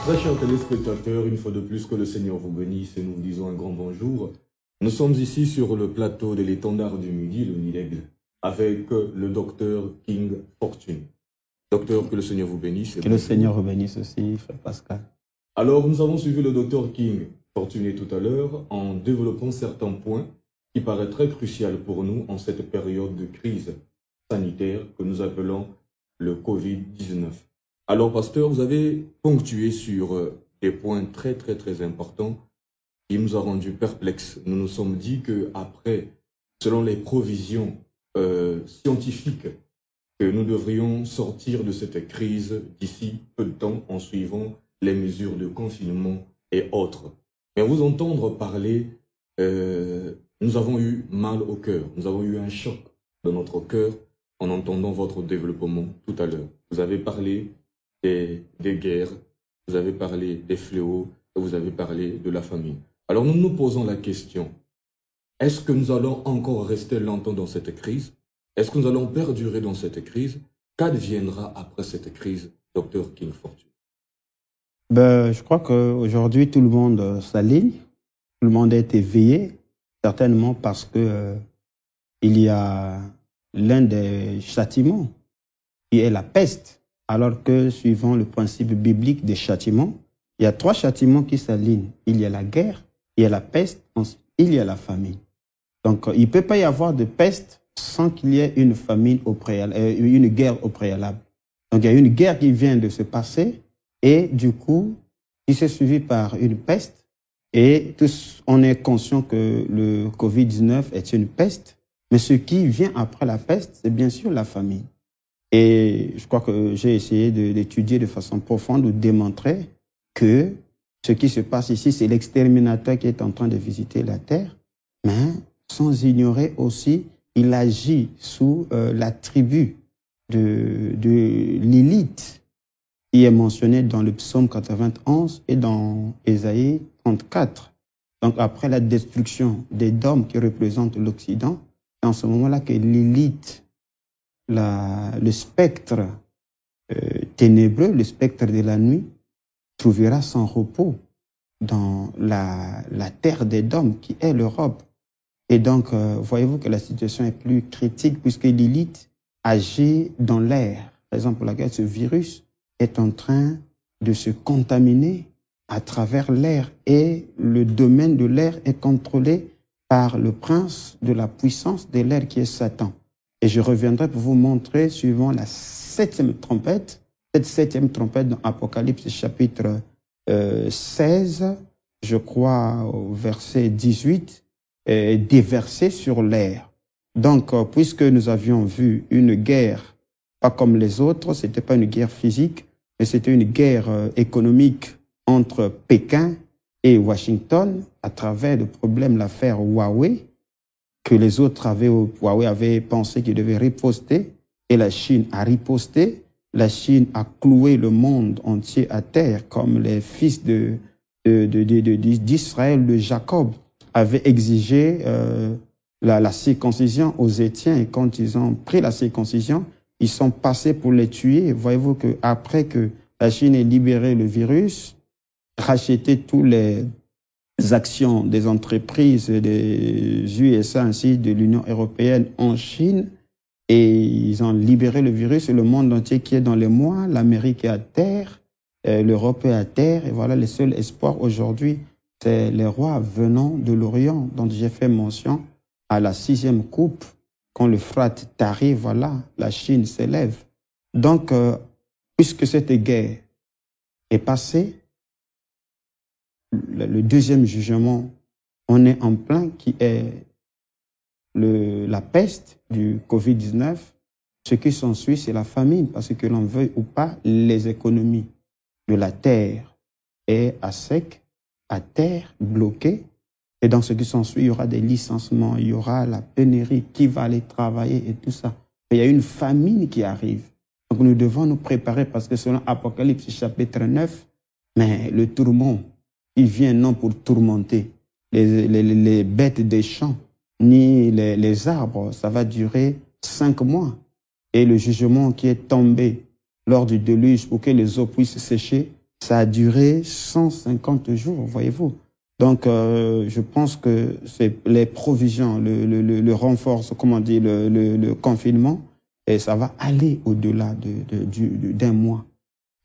Très chers téléspectateurs, une fois de plus que le Seigneur vous bénisse et nous vous disons un grand bonjour. Nous sommes ici sur le plateau de l'étendard du Midi, le Nid d'Aigle, avec le docteur King Fortuné. Docteur, que le Seigneur vous bénisse. Que le Seigneur vous bénisse aussi, frère Pascal. Alors, nous avons suivi le docteur King Fortuné tout à l'heure en développant certains points qui paraissent très cruciaux pour nous en cette période de crise sanitaire que nous appelons le Covid-19. Alors, pasteur, vous avez ponctué sur des points très importants qui nous a rendus perplexes. Nous nous sommes dit que après, selon les provisions scientifiques, que nous devrions sortir de cette crise d'ici peu de temps en suivant les mesures de confinement et autres. Mais vous entendre parler, nous avons eu mal au cœur, nous avons eu un choc dans notre cœur en entendant votre développement tout à l'heure. Vous avez parlé des guerres, vous avez parlé des fléaux, et vous avez parlé de la famine. Alors nous nous posons la question, est-ce que nous allons encore rester longtemps dans cette crise? Est-ce que nous allons perdurer dans cette crise? Qu'adviendra après cette crise, Dr King Fortuné? Je crois qu'aujourd'hui, tout le monde s'aligne, tout le monde est éveillé, certainement parce que il y a l'un des châtiments qui est la peste, alors que suivant le principe biblique des châtiments, il y a 3 châtiments qui s'alignent. Il y a la guerre, il y a la peste, ensuite il y a la famine. Donc il ne peut pas y avoir de peste sans qu'il y ait une famine au préalable, une guerre au préalable. Donc il y a une guerre qui vient de se passer et du coup, qui s'est suivie par une peste. Et tous, on est conscient que le Covid-19 est une peste, mais ce qui vient après la peste, c'est bien sûr la famine. Et je crois que j'ai essayé d'étudier de façon profonde ou démontrer que ce qui se passe ici, c'est l'exterminateur qui est en train de visiter la terre, mais sans ignorer aussi, il agit sous la tribu de Lilith, qui est mentionnée dans le psaume 91 et dans Ésaïe 34. Donc après la destruction des dômes qui représentent l'Occident, c'est en ce moment-là que Lilith, le spectre ténébreux, le spectre de la nuit, trouvera son repos dans la terre des dômes qui est l'Europe. Et donc, voyez-vous que la situation est plus critique puisque Lilith agit dans l'air. Raison pour laquelle ce virus est en train de se contaminer à travers l'air et le domaine de l'air est contrôlé par le prince de la puissance de l'air qui est Satan. Et je reviendrai pour vous montrer, suivant la 7e trompette, cette 7e trompette dans Apocalypse chapitre 16, je crois au verset 18, déversée sur l'air. Donc, puisque nous avions vu une guerre, pas comme les autres, c'était pas une guerre physique, mais c'était une guerre économique entre Pékin et Washington à travers le problème, l'affaire Huawei, que les autres Huawei avait pensé qu'il devait riposter, et la Chine a riposté. La Chine a cloué le monde entier à terre, comme les fils d'Israël, de Jacob, avaient exigé la circoncision aux Étiens. Et quand ils ont pris la circoncision, ils sont passés pour les tuer. Voyez-vous que après que la Chine ait libéré le virus, racheté toutes les actions des entreprises des USA ainsi de l'Union européenne en Chine, et ils ont libéré le virus et le monde entier qui est dans les mois, l'Amérique est à terre, l'Europe est à terre, et voilà, le seul espoir aujourd'hui, c'est les rois venant de l'Orient, dont j'ai fait mention à la 6e coupe, quand le Frate tarit, voilà, la Chine s'élève. Donc, puisque cette guerre est passée, le 2e jugement, on est en plein, qui est la peste du Covid-19. Ce qui s'ensuit, c'est la famine, parce que l'on veuille ou pas, les économies de la terre est à sec, à terre, bloquée. Et dans ce qui s'ensuit, il y aura des licenciements, il y aura la pénurie, qui va aller travailler et tout ça. Mais il y a une famine qui arrive. Donc nous devons nous préparer parce que selon Apocalypse chapitre 9, mais le tourment, il vient non pour tourmenter les bêtes des champs, ni les arbres, ça va durer 5 mois. Et le jugement qui est tombé lors du déluge pour que les eaux puissent sécher, ça a duré 150 jours, voyez-vous. Donc, je pense que c'est les provisions, le renfort, comment dire, le confinement, et ça va aller au-delà d'un mois.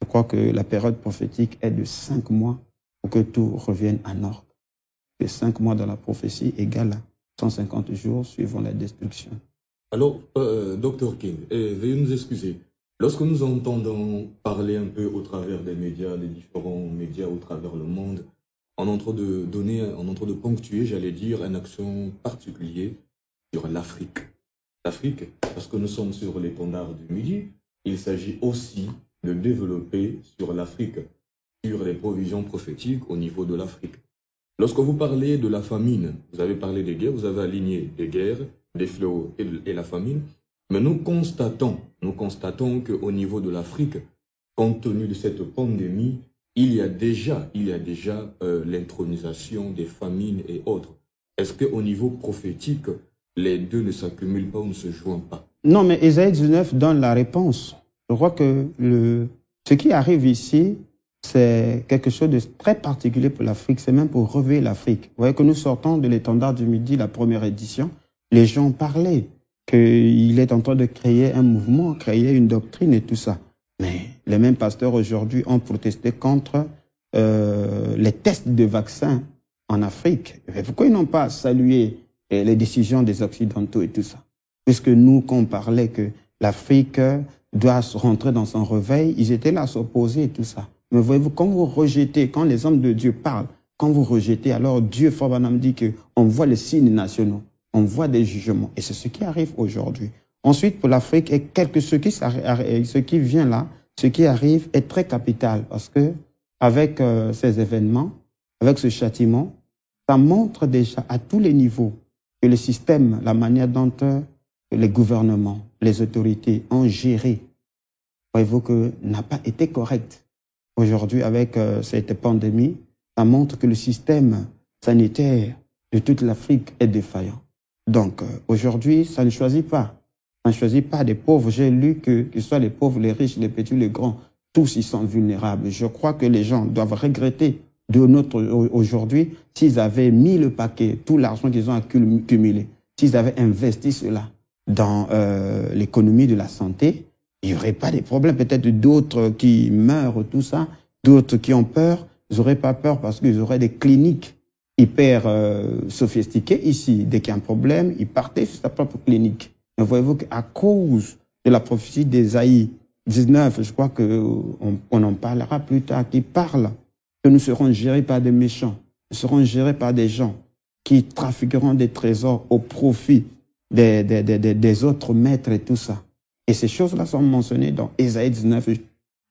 Je crois que la période prophétique est de 5 mois pour que tout revienne en ordre. Et 5 mois dans la prophétie égale à 150 jours suivant la destruction. Alors, Dr King, veuillez nous excuser. Lorsque nous entendons parler un peu au travers des médias, des différents médias au travers le monde, on est en train de ponctuer, j'allais dire, un accent particulier sur l'Afrique. L'Afrique, parce que nous sommes sur l'étendard du Midi, il s'agit aussi de développer sur l'Afrique, sur les provisions prophétiques au niveau de l'Afrique. Lorsque vous parlez de la famine, vous avez parlé des guerres, vous avez aligné des guerres, des fléaux et la famine, mais nous constatons qu'au niveau de l'Afrique, compte tenu de cette pandémie, il y a déjà l'intronisation des famines et autres. Est-ce qu'au niveau prophétique, les deux ne s'accumulent pas ou ne se joignent pas? Non, mais Ésaïe 19 donne la réponse. Je crois que ce qui arrive ici, c'est quelque chose de très particulier pour l'Afrique. C'est même pour réveiller l'Afrique. Vous voyez que nous sortons de l'étendard du Midi, la première édition. Les gens parlaient qu'il est en train de créer un mouvement, créer une doctrine et tout ça. Mais les mêmes pasteurs aujourd'hui ont protesté contre les tests de vaccins en Afrique. Mais pourquoi ils n'ont pas salué les décisions des Occidentaux et tout ça? Puisque nous, quand on parlait que l'Afrique doit rentrer dans son réveil, ils étaient là à s'opposer et tout ça. Mais voyez-vous, quand vous rejetez, quand les hommes de Dieu parlent, quand vous rejetez, alors Dieu, Fabanam dit qu'on voit les signes nationaux, on voit des jugements. Et c'est ce qui arrive aujourd'hui. Ensuite, pour l'Afrique, ce qui vient là, ce qui arrive est très capital parce que avec ces événements, avec ce châtiment, ça montre déjà à tous les niveaux que le système, la manière dont les gouvernements, les autorités ont géré, voyez-vous que n'a pas été correct. Aujourd'hui, avec cette pandémie, ça montre que le système sanitaire de toute l'Afrique est défaillant. Donc, aujourd'hui, ça ne choisit pas. Ça ne choisit pas des pauvres. J'ai lu que ce soit les pauvres, les riches, les petits, les grands, tous ils sont vulnérables. Je crois que les gens doivent regretter aujourd'hui s'ils avaient mis le paquet, tout l'argent qu'ils ont accumulé, s'ils avaient investi cela dans l'économie de la santé, il n'y aurait pas de problème. Peut-être d'autres qui meurent, tout ça, d'autres qui ont peur, ils n'auraient pas peur parce qu'ils auraient des cliniques hyper sophistiquées ici. Dès qu'il y a un problème, ils partaient sur sa propre clinique. Mais voyez-vous qu'à cause de la prophétie d'Ésaïe 19, je crois qu'on en parlera plus tard, qui parle que nous serons gérés par des méchants, nous serons gérés par des gens qui trafiqueront des trésors au profit des autres maîtres et tout ça. Et ces choses-là sont mentionnées dans Ésaïe 19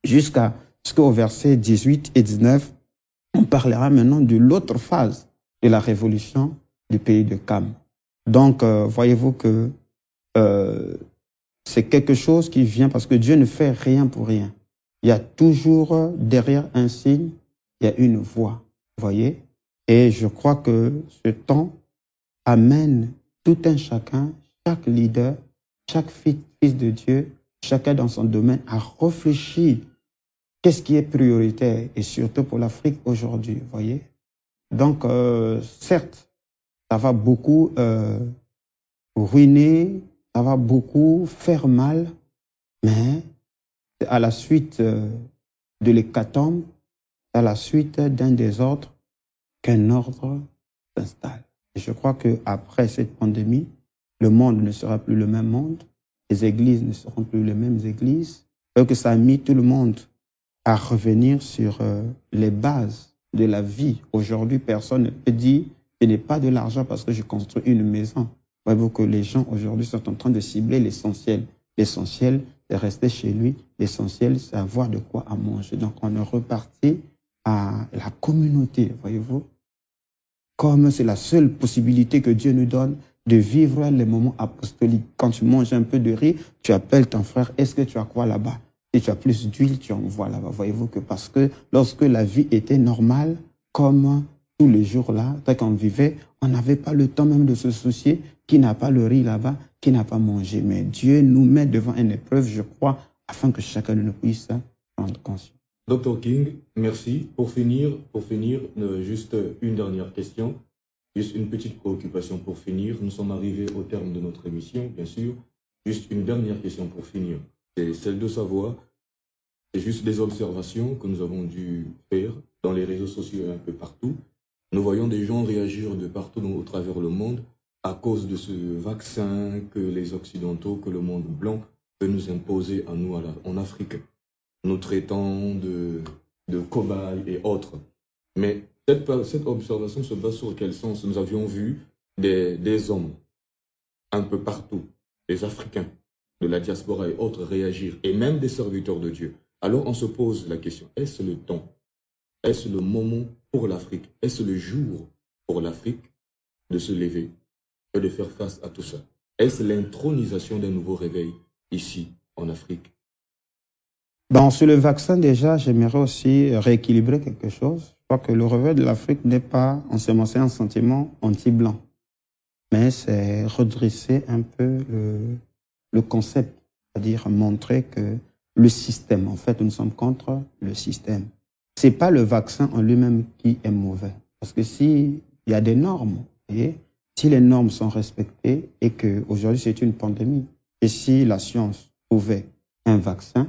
jusqu'au verset 18 et 19. On parlera maintenant de l'autre phase de la révolution du pays de Cam. Donc, voyez-vous que c'est quelque chose qui vient parce que Dieu ne fait rien pour rien. Il y a toujours derrière un signe, il y a une voix, voyez. Et je crois que ce temps amène tout un chacun, chaque leader, chaque fils de Dieu, chacun dans son domaine, à réfléchir qu'est-ce qui est prioritaire et surtout pour l'Afrique aujourd'hui, voyez. Donc, certes, ça va beaucoup ruiner, ça va beaucoup faire mal, mais à la suite de l'hécatombe, à la suite d'un désordre, qu'un ordre s'installe. Et je crois qu'après cette pandémie, le monde ne sera plus le même monde, les églises ne seront plus les mêmes églises, et que ça a mis tout le monde à revenir sur les bases de la vie. Aujourd'hui, personne ne peut dire « je n'ai pas de l'argent parce que je construis une maison ». Voyez-vous que les gens aujourd'hui sont en train de cibler l'essentiel. L'essentiel, c'est rester chez lui. L'essentiel, c'est avoir de quoi à manger. Donc, on est reparti à la communauté, voyez-vous. Comme c'est la seule possibilité que Dieu nous donne de vivre les moments apostoliques. Quand tu manges un peu de riz, tu appelles ton frère, est-ce que tu as quoi là-bas? Si tu as plus d'huile, tu envoies là-bas. Voyez-vous que parce que lorsque la vie était normale, comme tous les jours là, quand on vivait, on n'avait pas le temps même de se soucier qui n'a pas le riz là-bas, qui n'a pas mangé. Mais Dieu nous met devant une épreuve, je crois, afin que chacun de nous puisse prendre conscience. Dr King, merci. Pour finir, juste une dernière question, juste une petite préoccupation pour finir. Nous sommes arrivés au terme de notre émission, bien sûr. Juste une dernière question pour finir. C'est celle de savoir, c'est juste des observations que nous avons dû faire dans les réseaux sociaux et un peu partout. Nous voyons des gens réagir de partout au travers le monde à cause de ce vaccin que les Occidentaux, que le monde blanc veut nous imposer à nous en Afrique, nous traitant de cobayes et autres. Mais cette observation se base sur quel sens? Nous avions vu des hommes un peu partout, des Africains de la diaspora et autres réagir, et même des serviteurs de Dieu. Alors on se pose la question, est-ce le temps, est-ce le moment pour l'Afrique, est-ce le jour pour l'Afrique de se lever et de faire face à tout ça? Est-ce l'intronisation d'un nouveau réveil ici en Afrique? Bon, sur le vaccin, déjà, j'aimerais aussi rééquilibrer quelque chose. Je crois que le réveil de l'Afrique n'est pas ensemencer un sentiment anti-blanc, mais c'est redresser un peu le concept, c'est-à-dire montrer que le système, en fait, nous sommes contre le système. C'est pas le vaccin en lui-même qui est mauvais. Parce que s'il y a des normes, vous voyez, si les normes sont respectées et qu'aujourd'hui c'est une pandémie, et si la science trouvait un vaccin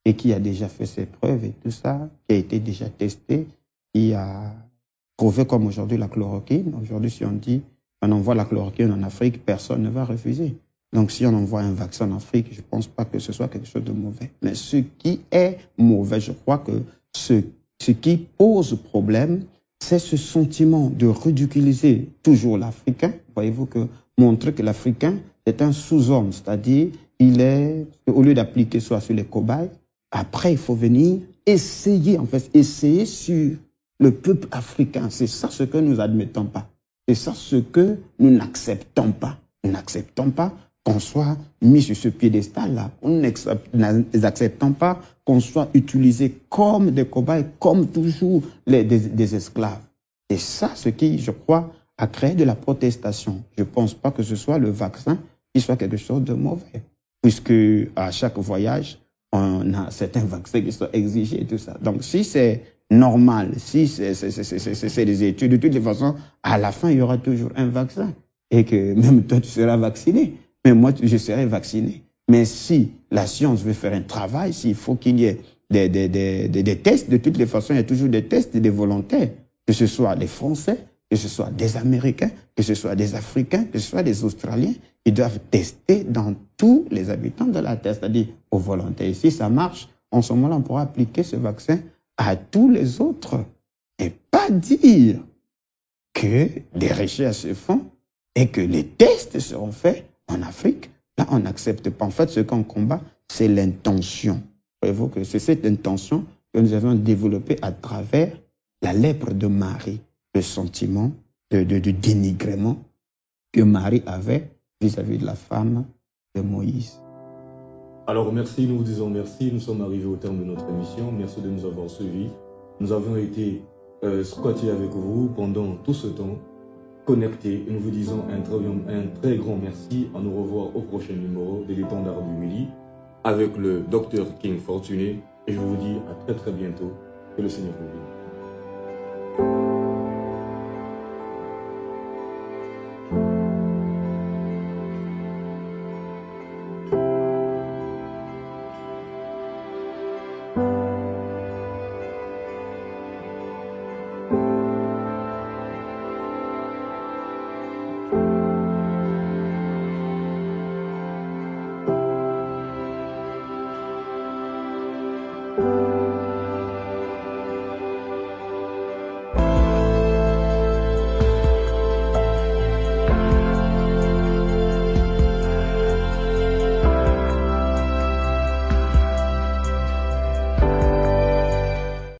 et qui a déjà fait ses preuves et tout ça, qui a été déjà testé, qui a prouvé comme aujourd'hui la chloroquine. Aujourd'hui, si on dit on envoie la chloroquine en Afrique, personne ne va refuser. Donc, si on envoie un vaccin en Afrique, je ne pense pas que ce soit quelque chose de mauvais. Mais ce qui est mauvais, je crois que ce qui pose problème, c'est ce sentiment de ridiculiser toujours l'Africain. Voyez-vous que montrer que l'Africain est un sous-homme, c'est-à-dire il est, au lieu d'appliquer soit sur les cobayes, après il faut venir essayer, en fait, essayer sur le peuple africain. C'est ça ce que nous n'admettons pas. C'est ça ce que nous n'acceptons pas. Nous n'acceptons pas qu'on soit mis sur ce piédestal-là. Nous n'acceptons pas qu'on soit utilisé comme des cobayes, comme toujours des esclaves. Et ça, ce qui, je crois, a créé de la protestation. Je ne pense pas que ce soit le vaccin qui soit quelque chose de mauvais. Puisque à chaque voyage, on a certains vaccins qui sont exigés et tout ça. Donc, si c'est normal, si c'est des études, de toutes les façons, à la fin, il y aura toujours un vaccin. Et que même toi, tu seras vacciné. Mais moi, je serai vacciné. Mais si la science veut faire un travail, s'il faut qu'il y ait des tests, de toutes les façons, il y a toujours des tests et des volontaires. Que ce soit des Français, que ce soit des Américains, que ce soit des Africains, que ce soit des Australiens, ils doivent tester dans tous les habitants de la Terre, c'est-à-dire aux volontaires. Et si ça marche, en ce moment-là, on pourra appliquer ce vaccin à tous les autres. Et pas dire que des recherches se font et que les tests seront faits en Afrique. Là, on n'accepte pas. En fait, ce qu'on combat, c'est l'intention. Voyez-vous que c'est cette intention que nous avons développée à travers la lèpre de Marie, le sentiment de dénigrement que Marie avait vis-à-vis de la femme de Moïse. Alors merci, nous vous disons merci. Nous sommes arrivés au terme de notre émission. Merci de nous avoir suivis. Nous avons été squattés avec vous pendant tout ce temps, connectés. Et nous vous disons un très grand merci. À nous revoir au prochain numéro de l'Étendard du Midi avec le Dr King Fortuné. Et je vous dis à très très bientôt. Que le Seigneur vous bénisse.